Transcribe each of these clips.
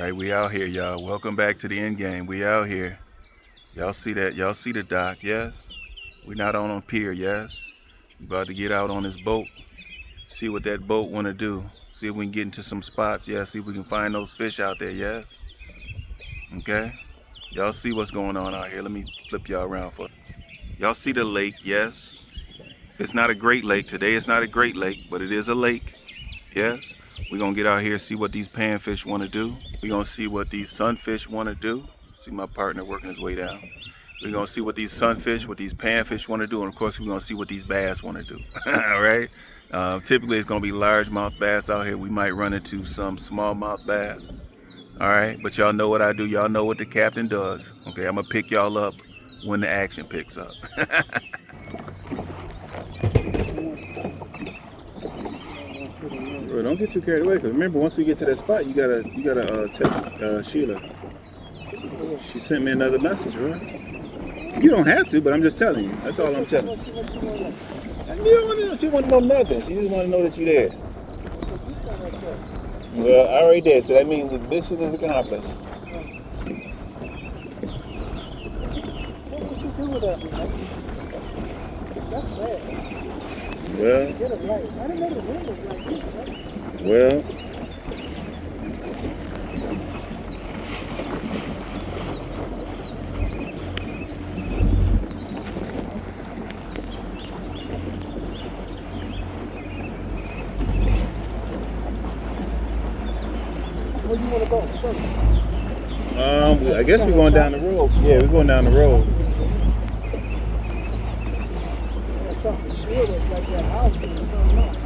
Alright, we out here, y'all. Welcome back to the end game. We out here. Y'all see that? Y'all see the dock, yes? We not on pier, yes? We about to get out on this boat. See what that boat want to do. See if we can get into some spots, yeah? See if we can find those fish out there, yes? Okay? Y'all see what's going on out here. Let me flip y'all around for y'all see the lake, yes? It's not a great lake. Today it's not a great lake, but it is a lake, yes? We're going to get out here and see what these panfish want to do. We're going to see what these sunfish want to do. See my partner working his way down. We're going to see what these sunfish, what these panfish want to do. And of course, we're going to see what these bass want to do. All right? Typically, it's going to be largemouth bass out here. We might run into some smallmouth bass. All right? But y'all know what I do. Y'all know what the captain does. Okay? I'm going to pick y'all up when the action picks up. Bro, don't get too carried away. Cause remember, once we get to that spot, you gotta text Sheila. She sent me another message, right? You don't have to, but I'm just telling you. That's all I'm telling you. You don't want to know. She want to know nothing. She just want to know that you're there. Well, I already did, so that means the mission is accomplished. What would she do with that? That's sad. Well, Get a light. I didn't know the wind was like this, right? well. Where you want to go? I guess we're going down the road. Yeah, we're going down the road. Yeah, something sure that's like that house or something else.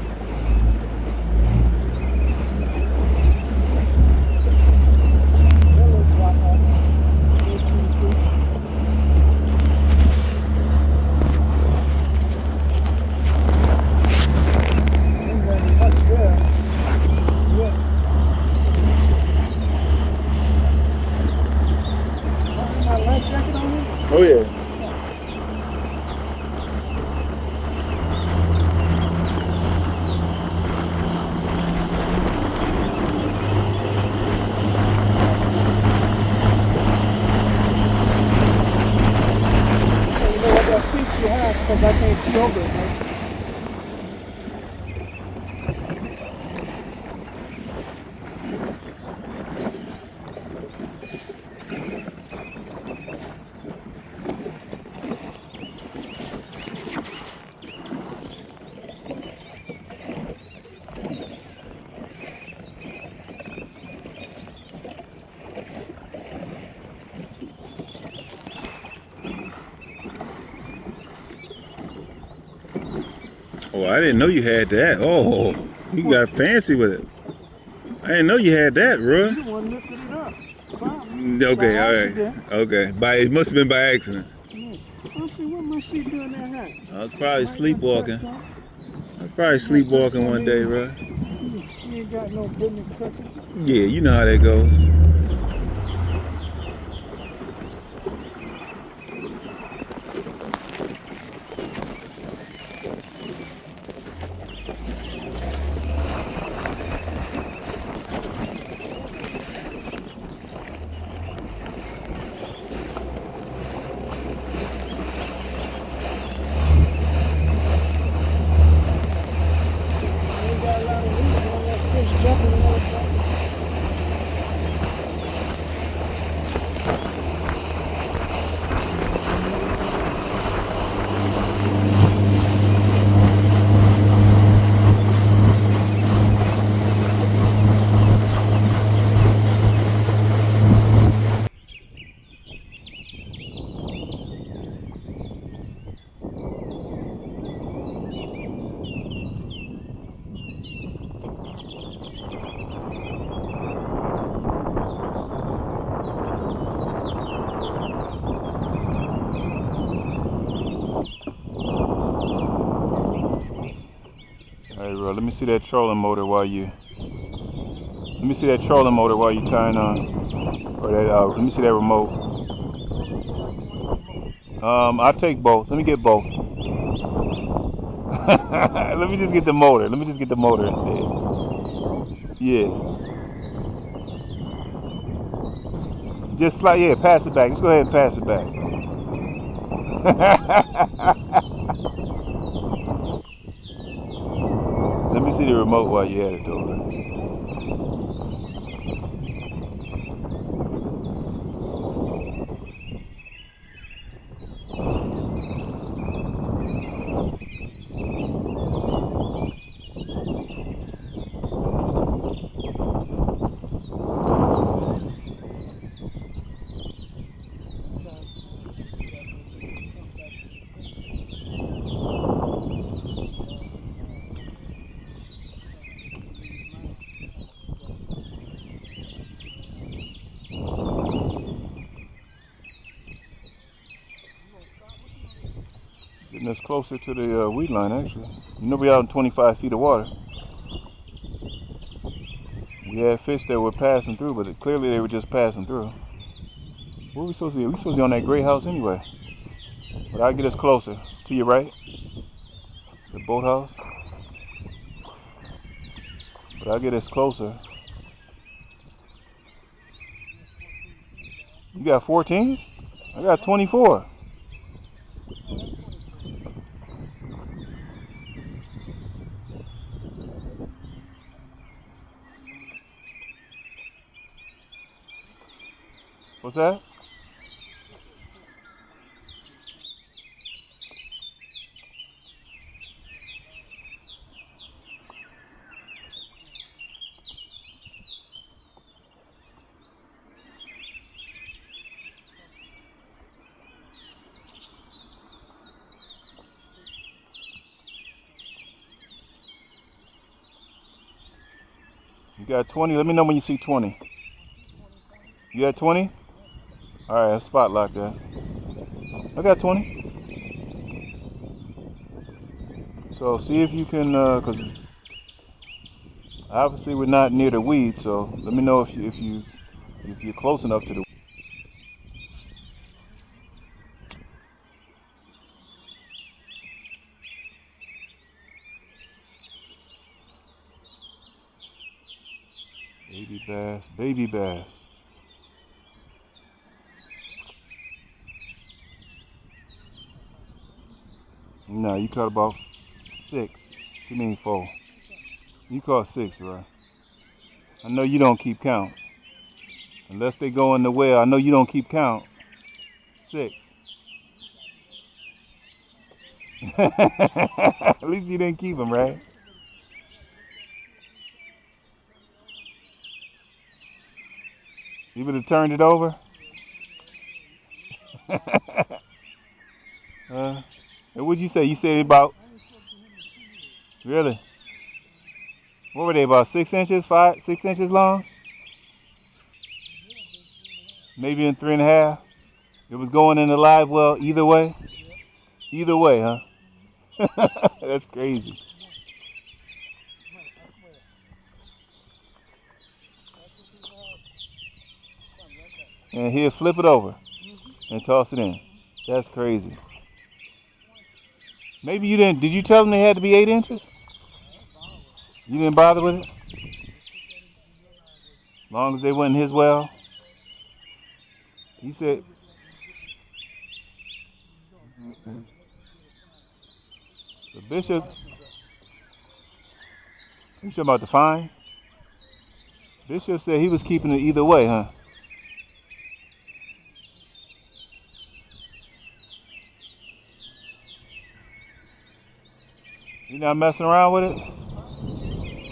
Oh yeah. You know what that seat you have, because I can't stroke it, right? Oh, I didn't know you had that. Oh, you got fancy with it. I didn't know you had that, bro. You the one lifted it up. Wow. Okay, all right. Okay, it must have been by accident. Yeah. I see, what must she doing that hat? I was probably sleepwalking. I was probably sleepwalking one day, bro. You ain't got no business cooking. Yeah, you know how that goes. All right, bro. Let me see that trolling motor while you. Let me see that trolling motor while you tying on. Or that. Let me see that remote. I'll take both. Let me get both. Let me just get the motor. Let me just get the motor instead. Yeah. Just slide, yeah, pass it back. Just go ahead and pass it back. Let me see the remote while you're at it, though. Getting us closer to the weed line, actually. You know, we're out in 25 feet of water. We had fish that were passing through, but clearly they were just passing through. Where are we supposed to be? We're supposed to be on that gray house anyway. But I'll get us closer. To your right. The boathouse. But I'll get us closer. You got 14? I got 24. What's that? You got 20? Let me know when you see 20. You got 20? Alright, a spot lock there. I got 20. So see if you can, because obviously we're not near the weeds, so let me know if you're close enough to the baby bass, baby bass. No, you caught about 6. You mean 4? You caught 6, right? I know you don't keep count. Unless they go in the well, I know you don't keep count. 6. At least you didn't keep them, right? You would have turned it over? And what'd you say? You said about... Really? What were they, about 6 inches? 6 inches long? Maybe in 3.5? It was going in the live well either way? Either way, huh? That's crazy. And he'll flip it over and toss it in. That's crazy. Maybe you didn't... Did you tell them they had to be 8 inches? You didn't bother with it? As long as they went in his well? He said... The bishop... You talking about the fine? Bishop said he was keeping it either way, huh? You not messing around with it?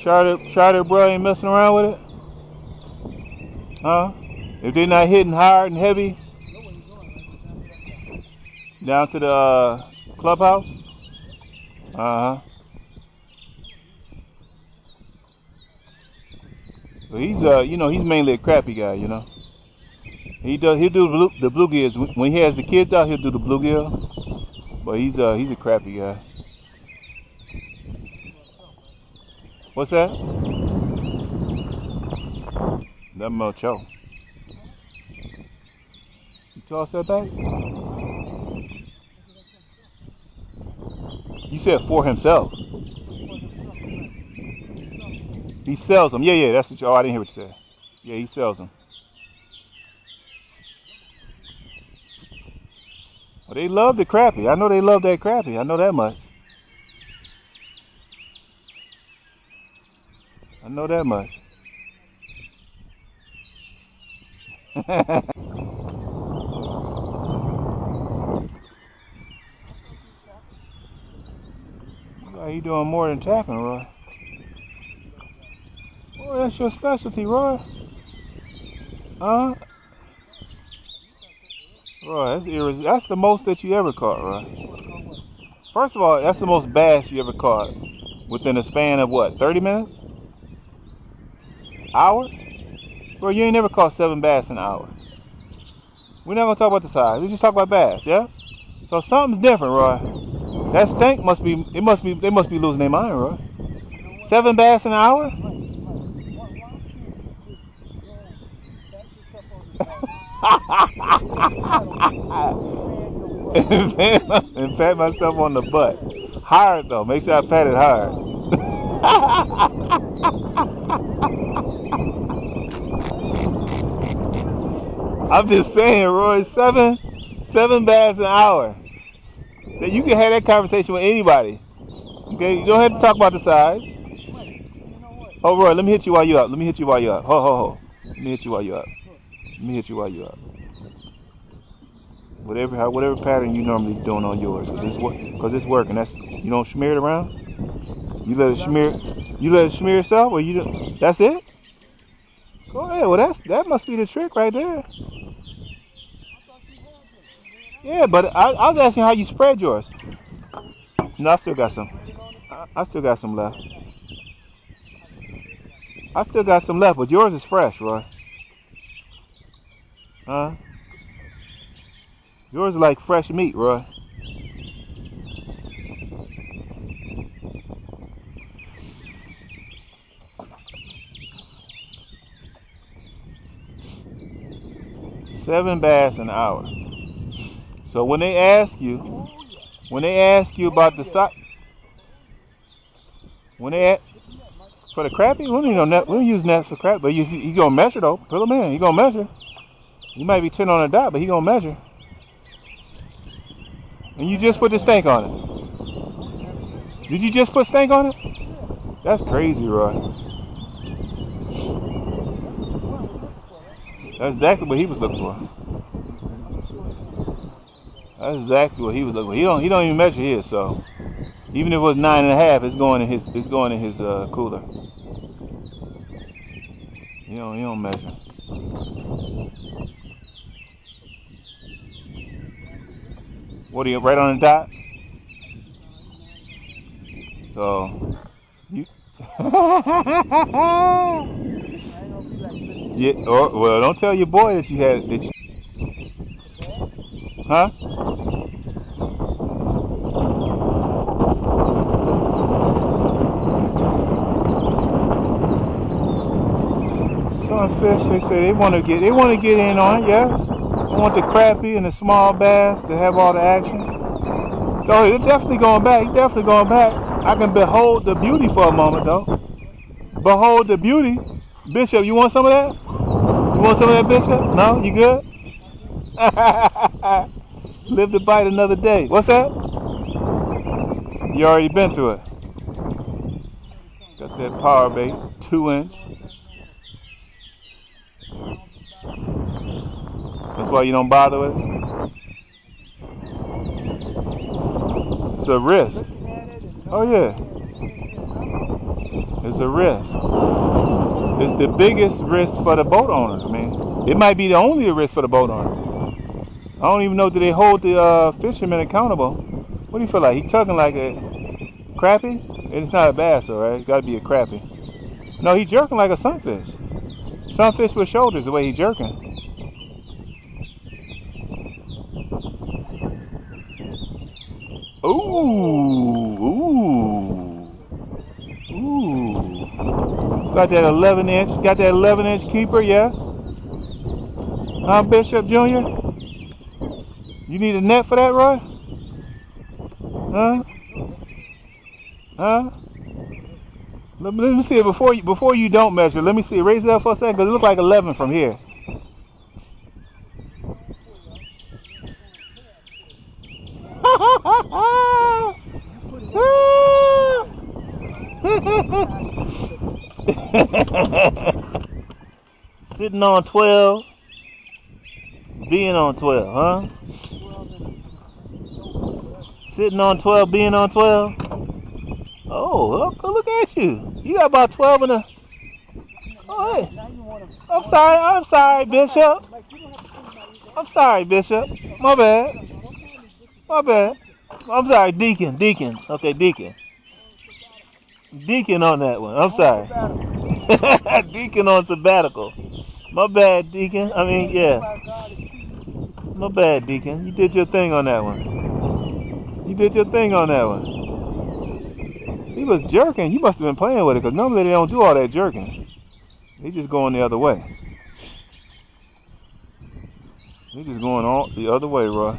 Charter bro ain't messing around with it? Huh? If they're not hitting hard and heavy? Down to the clubhouse? Uh-huh. So he's he's mainly a crappie guy, you know. He'll do the bluegills. When he has the kids out, he'll do the bluegill. But he's a crappie guy. What's that? That mucho. You toss that back? You said for himself. He sells them. Yeah, that's what you... Oh, I didn't hear what you said. Yeah, he sells them. Well, they love the crappie. I know they love that crappie. I know that much. I know that much. You doing more than tapping, Roy. Boy, that's your specialty, Roy. Huh? Roy, that's the most that you ever caught, Roy. First of all, that's the most bass you ever caught within a span of what, 30 minutes? Hour? Bro, you ain't never caught 7 bass in an hour. We're not gonna talk about the size. We just talk about bass, yeah? So something's different, Roy. That stink they must be losing their mind, Roy. 7 bass in an hour? And pat myself on the butt. Hard though. Make sure I pat it hard. I'm just saying, Roy, seven bass an hour. You can have that conversation with anybody. Okay, you don't have to talk about the size. Oh, Roy, let me hit you while you up. Let me hit you while you up. Ho. Let me hit you while you up. Let me hit you while you up. Whatever pattern you normally doing on yours, cause it's working. You don't smear it around. You let it smear. You let it smear itself, or that's it. Go ahead. Well, that must be the trick right there. Yeah, but I was asking how you spread yours. No, I still got some. I still got some left. I still got some left, but yours is fresh, Roy. Huh? Yours is like fresh meat, Roy. Seven bass an hour. So when they ask you about the size, for the crappie, we don't use nets for crappie, but you gonna measure though. Put them in. You gonna measure. You might be 10 on the dot, but he gonna measure. And you just put the stank on it. Did you just put stank on it? That's crazy, Roy. That's exactly what he was looking for. That's exactly what he was looking for. He don't even measure his, so even if it was 9.5, it's going in his cooler. He don't measure. What are you right on the dot? So you yeah, well, don't tell your boy that you had it. Huh? Sunfish, they say they want to get in on it, yes. They want the crappie and the small bass to have all the action. So they're definitely going back. He's definitely going back. I can behold the beauty for a moment, though. Behold the beauty. Bishop, you want some of that? You want some of that, Bishop? No? You good? Live to bite another day. What's that? You already been through it. Got that Powerbait, 2-inch. That's why you don't bother with it. It's a risk. Oh yeah. It's a risk. It's the biggest risk for the boat owner. I mean, it might be the only risk for the boat owner. I don't even know, do they hold the fishermen accountable? What do you feel like? He tugging like a crappie? It's not a bass, though, right? It's got to be a crappie. No, he jerking like a sunfish. Sunfish with shoulders, the way he jerking. Ooh. Got that 11-inch. Got that 11-inch keeper, yes. Huh, Bishop Jr.? You need a net for that, Roy? Huh? Huh? Let me see it before you don't measure. Let me see. Raise it up for a second, because it looks like 11 from here. Sitting on 12, being on 12, huh? Sitting on 12, being on 12. Oh, look at you. You got about 12 in a. Oh, hey. I'm sorry, Bishop. I'm sorry, Bishop. My bad. My bad. I'm sorry, Deacon. Okay, Deacon. Deacon on that one. I'm sorry. Deacon on sabbatical. My bad, Deacon. I mean, yeah. My bad, Deacon. You did your thing on that one. You did your thing on that one. He was jerking. You must have been playing with it, because normally they don't do all that jerking. They just going the other way. They just going all the other way, Roy.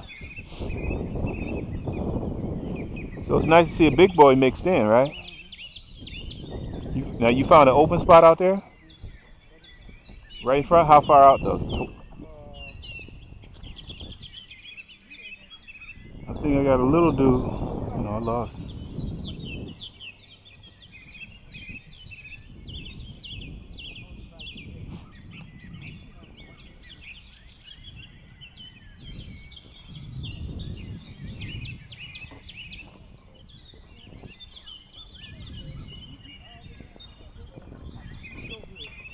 So it's nice to see a big boy mixed in, right? Now you found an open spot out there? Right in front? How far out though? I think I got a little dude. No, I lost him.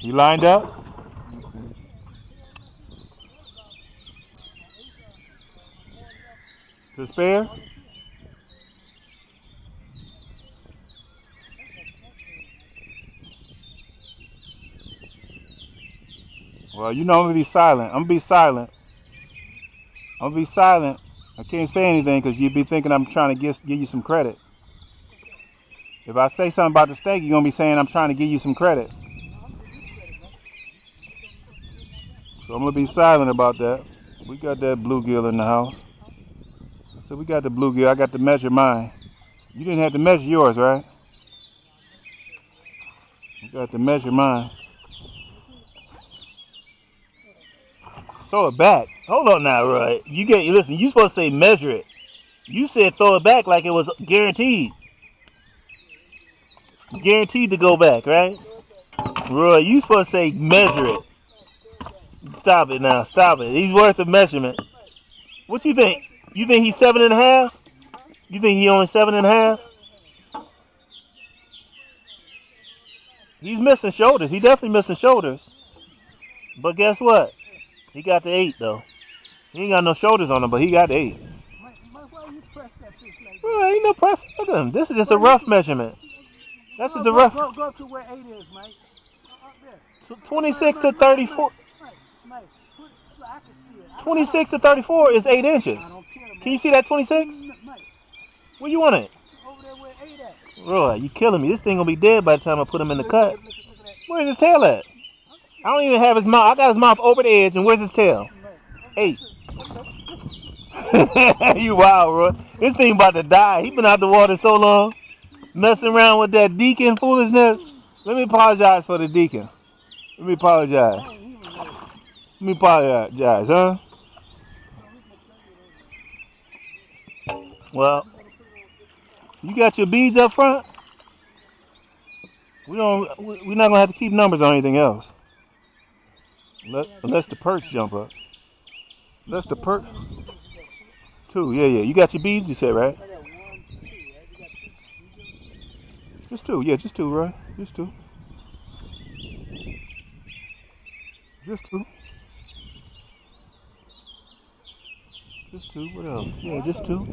You lined up? To spare? Well, you know I'm gonna be silent. I'm gonna be silent. I'm gonna be silent. I can't say anything because you'd be thinking I'm trying to give you some credit. If I say something about the steak, you're gonna be saying I'm trying to give you some credit. So I'm gonna be silent about that. We got that bluegill in the house. So we got the bluegill. I got to measure mine. You didn't have to measure yours, right? You got to measure mine. Throw it back. Hold on now, Roy. Listen. You supposed to say measure it. You said throw it back like it was guaranteed. Guaranteed to go back, right? Roy, you supposed to say measure it. Stop it now. Stop it. He's worth a measurement. What you think? You think he's 7.5? You think he only 7.5? He's missing shoulders. He definitely missing shoulders. But guess what? He got the 8 though. He ain't got no shoulders on him, but he got the 8. Well, ain't no press with him. This is just a rough measurement. That's just a rough. Go to where 8 is, mate. Up there. 26 to 34. 26 to 34 is 8 inches. Can you see that 26? Where you want it? Over there where 8 at. Roy, you killing me. This thing gonna be dead by the time I put him in the cut. Where's his tail at? I don't even have his mouth. I got his mouth over the edge, and where's his tail? 8. You wild, Roy. This thing about to die. He been out the water so long, messing around with that deacon foolishness. Let me apologize for the deacon. Let me apologize. Huh? Well, you got your beads up front? We're not gonna have to keep numbers on anything else. Unless the perch jump up. Unless the perch. 2, yeah. You got your beads, you said, right? Just 2, just 2, right? Just 2. Just 2. Just 2. What else? Yeah, just 2.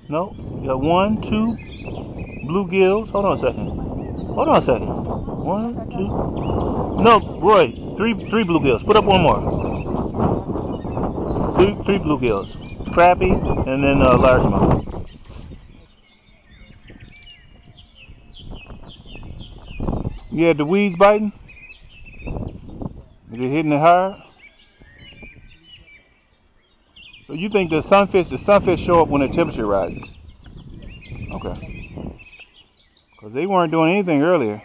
No, you got 1, 2 bluegills. Hold on a second. 1, 2. No, Roy, 3 bluegills. Put up one more. 3 bluegills. Crappie and then largemouth. You had the weeds biting? Is it hitting it hard? So you think the sunfish show up when the temperature rises? Okay. Because they weren't doing anything earlier.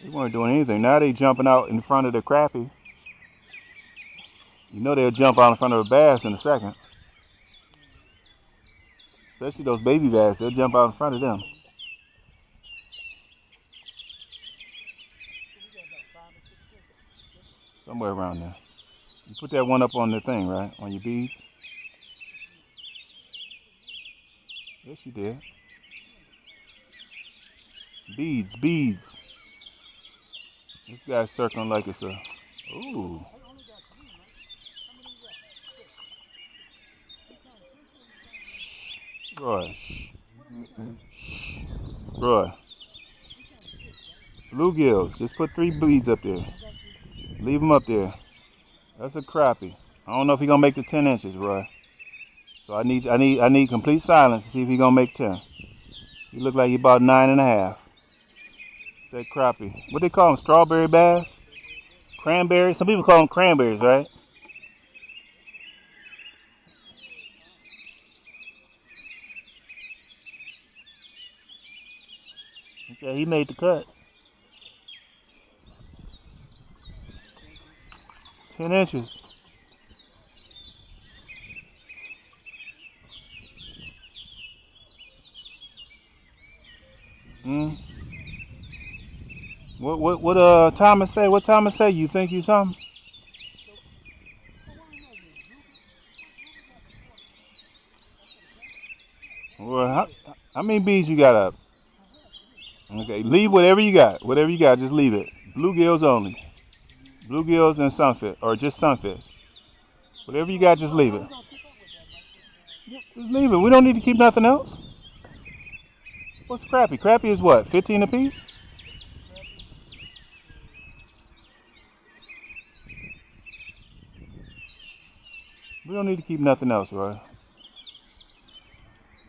They weren't doing anything. Now they jumping out in front of the crappie. You know they'll jump out in front of a bass in a second. Especially those baby bass, they'll jump out in front of them. Somewhere around there. You put that one up on the thing, right? On your beads? Yes, you did. Beads, beads. This guy's circling like it's a... Ooh. Roy. Roy. Bluegills. Just put 3 beads up there. Leave them up there. That's a crappie. I don't know if he's gonna make the 10 inches, Roy. So I need complete silence to see if he's gonna make 10. He look like he about 9.5. That crappie. What they call them? Strawberry bass? Cranberries? Some people call them cranberries, right? Okay, he made the cut. 10 inches. Hmm. What Thomas say? What Thomas say? You think you something? Well, how many beads you got up? Okay, leave whatever you got. Whatever you got, just leave it. Bluegills only. Bluegills and sunfish, or just sunfish. Whatever you got, just leave it. Just leave it. We don't need to keep nothing else. What's crappie? Crappie is what? 15 apiece? We don't need to keep nothing else, right?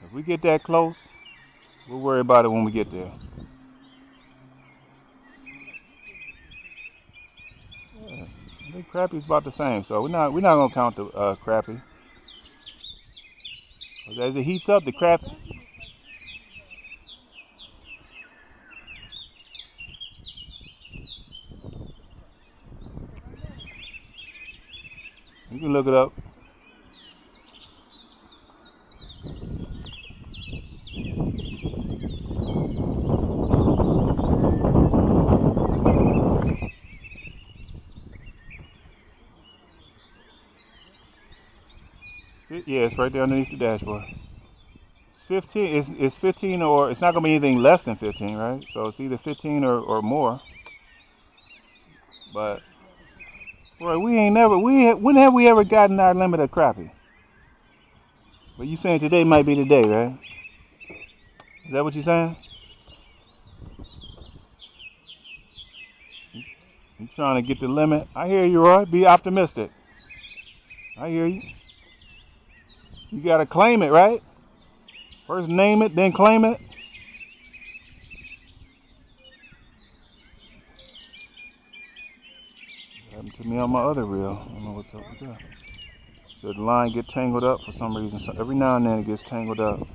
If we get that close, we'll worry about it when we get there. Yeah, I think crappie's about the same, so we're not gonna count the crappie. As it heats up, the crappie. You can look it up. Yeah, it's right there underneath the dashboard. It's 15. It's 15, or it's not gonna be anything less than 15, right? So it's either 15 or more. But boy, when have we ever gotten our limit of crappie? But you saying today might be the day, right? Is that what you're saying? You trying to get the limit? I hear you, Roy. Be optimistic. I hear you. You gotta claim it, right? First name it, then claim it. Happened to me on my other reel. I don't know what's up with that. So the line get tangled up for some reason. So every now and then it gets tangled up.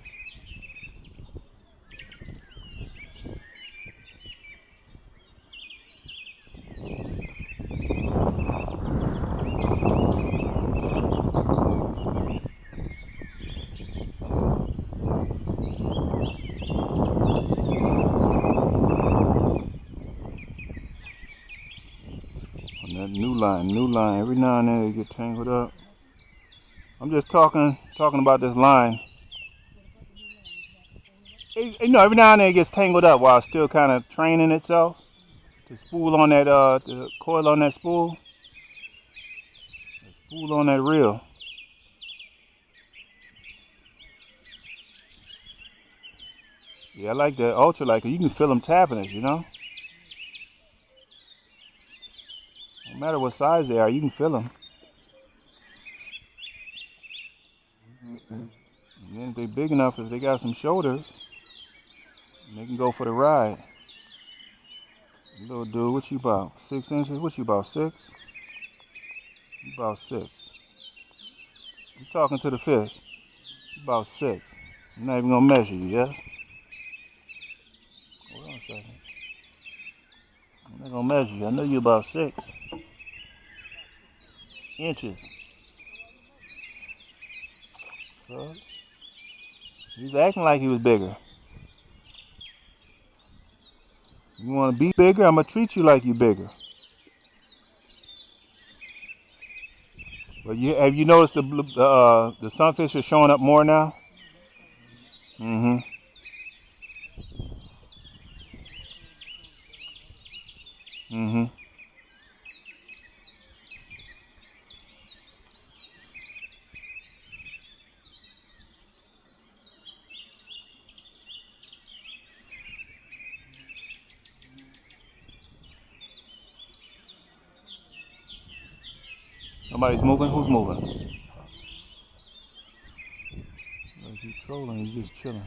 On that new line. Every now and then it get tangled up. I'm just talking about this line. You know, every now and then it gets tangled up while it's still kind of training itself. The spool on that, the coil on that spool. The spool on that reel. Yeah, I like that ultralight, 'cause you can feel them tapping it, you know? No matter what size they are, you can feel them. And then if they're big enough, if they got some shoulders, they can go for the ride. Little dude, what you about? 6 inches? What you about, 6? You about 6. I'm talking to the fish. You about 6. I'm not even gonna measure you, yes? Hold on a second. I'm not gonna measure you. I know you about 6 inches. He's acting like he was bigger. You want to be bigger? I'm going to treat you like you bigger. But have you noticed the sunfish are showing up more now? Mm-hmm. Mm-hmm. Somebody's moving? Who's moving? Is he trolling? He's just chilling.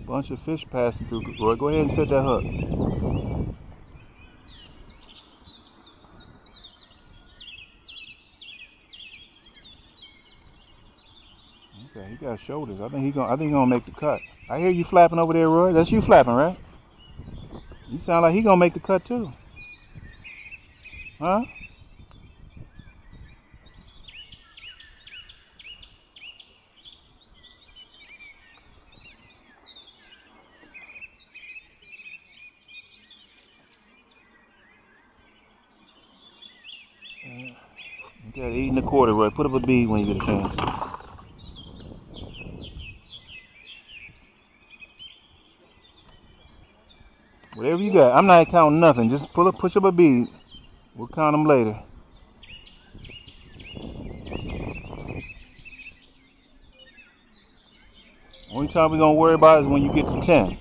Bunch of fish passing through. Roy, go ahead and set that hook. Okay, he got shoulders. I think he's gonna make the cut. I hear you flapping over there, Roy. That's you flapping, right? You sound like he gonna make the cut too. Huh? You got 8 1/4, Roy. Put up a bead when you get a chance. Whatever you got. I'm not counting nothing. Just push up a bead. We'll count them later. Only time we're gonna worry about is when you get to 10.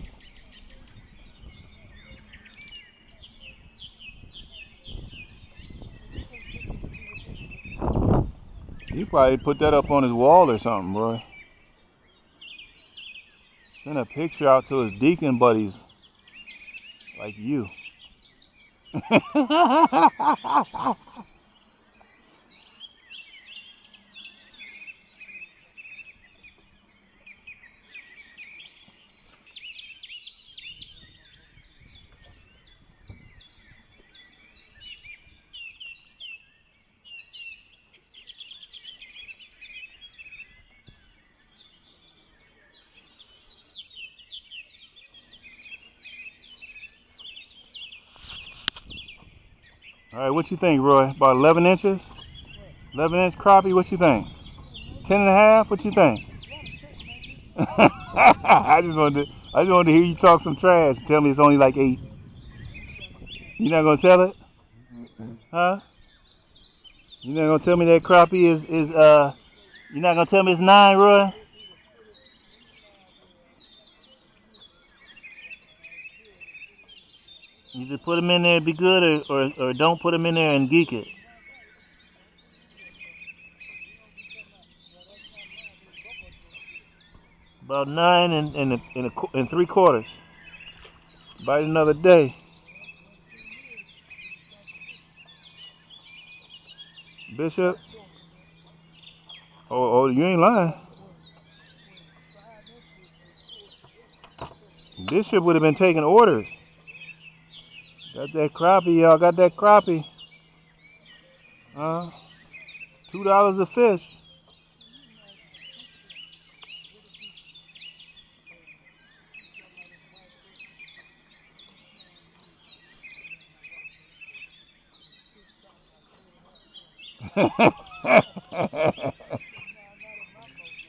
He probably put that up on his wall or something, Roy. Send a picture out to his deacon buddies like you. All right, what you think, Roy? About 11 inches? 11-inch crappie, what you think? 10 and a half, what you think? I just wanted to hear you talk some trash. Tell me it's only like 8. You not gonna tell it? Huh? You not gonna tell me that crappie is you not gonna tell me it's 9, Roy? You just put them in there and be good, or don't put them in there and geek it. About 9 and 3/4. Bite another day. Bishop. Oh, you ain't lying. Bishop would have been taking orders. Got that crappie, y'all. Got that crappie. $2 a fish.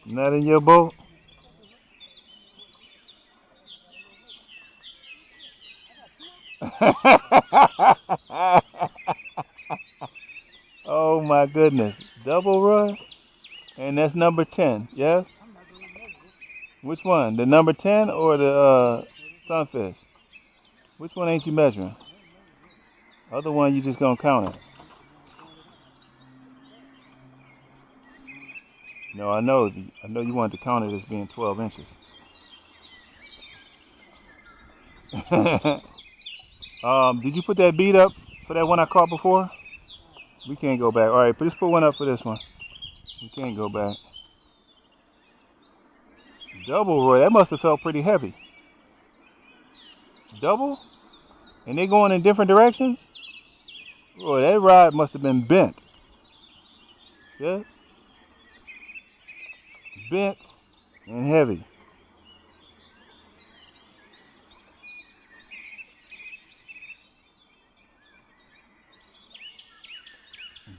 Not in your boat? Oh my goodness. Double run? And that's number 10, yes? Which one? The number 10 or the sunfish? Which one ain't you measuring? Other one you just gonna count it. No, I know you wanted to count it as being 12 inches. Did you put that bead up for that one I caught before? We can't go back. All right, just put one up for this one. We can't go back. Double, Roy. That must have felt pretty heavy. Double? And they going in different directions? Roy, that rod must have been bent. Yeah? Bent and heavy.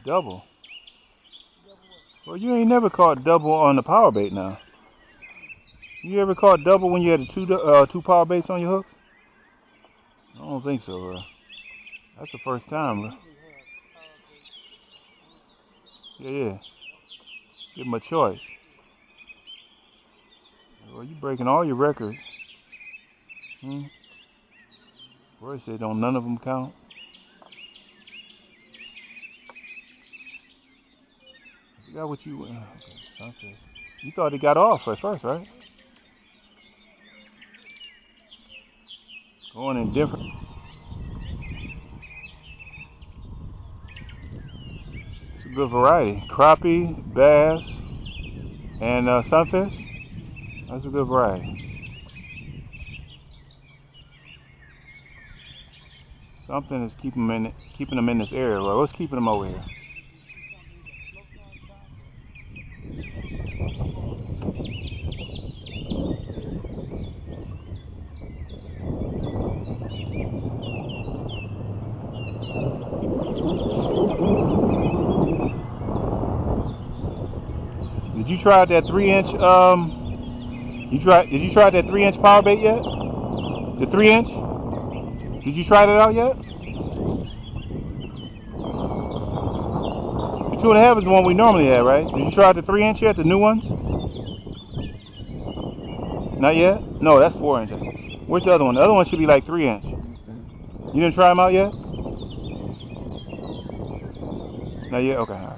Double. Well, you ain't never caught double on the power bait now. You ever caught double when you had two power baits on your hooks? I don't think so, bro. That's the first time, bro. Yeah. Give them a choice. Well, you breaking all your records. Roy said don't none of them count. I forgot what you... Okay, you thought he got off at first, right? Going in different... It's a good variety. Crappie, bass, and sunfish. That's a good variety. Something is keeping them in this area. Well, what's keeping them over here? Did you try that 3-inch? Did you try that 3-inch power bait yet? The 3-inch? Did you try that out yet? The 2.5 is the one we normally have, right? Did you try the 3-inch yet? The new ones? Not yet? No, that's 4-inch. Where's the other one? The other one should be like 3-inch. You didn't try them out yet? Not yet? Okay, all right.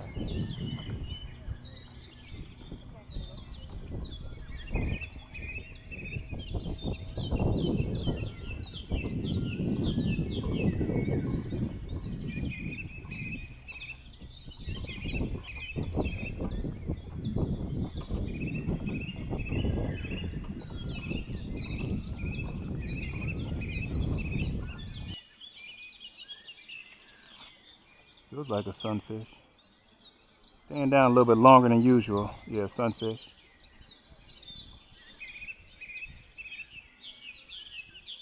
Feels like a sunfish. Staying down a little bit longer than usual. Yeah, sunfish.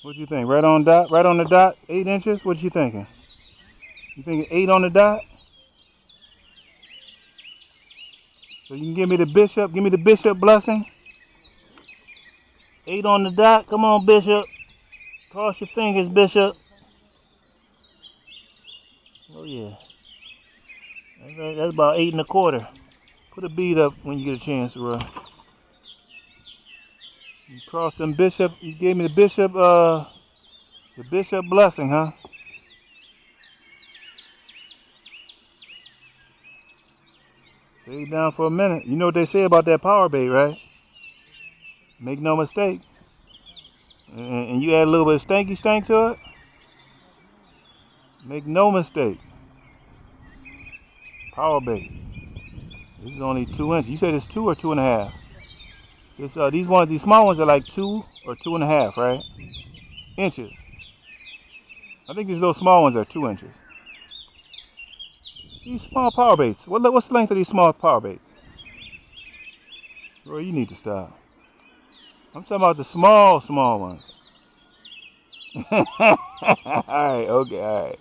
What do you think? Right on dot? Right on the dot? 8 inches? What you thinking? You thinking 8 on the dot? So you can give me the bishop? Give me the bishop blessing? 8 on the dot? Come on, bishop. Cross your fingers, bishop. Oh yeah. That's about 8 1/4. Put a bead up when you get a chance, bro. You crossed them bishop. You gave me the bishop blessing, huh? Stay down for a minute. You know what they say about that power bait, right? Make no mistake. And you add a little bit of stanky stank to it. Make no mistake. Power bait. This is only 2 inches. You said it's 2 or 2.5. These small ones are like 2 or 2.5, right? Inches. I think these little small ones are 2 inches. These small power baits. What's the length of these small power baits? Bro, you need to stop. I'm talking about the small ones. Alright, okay, alright.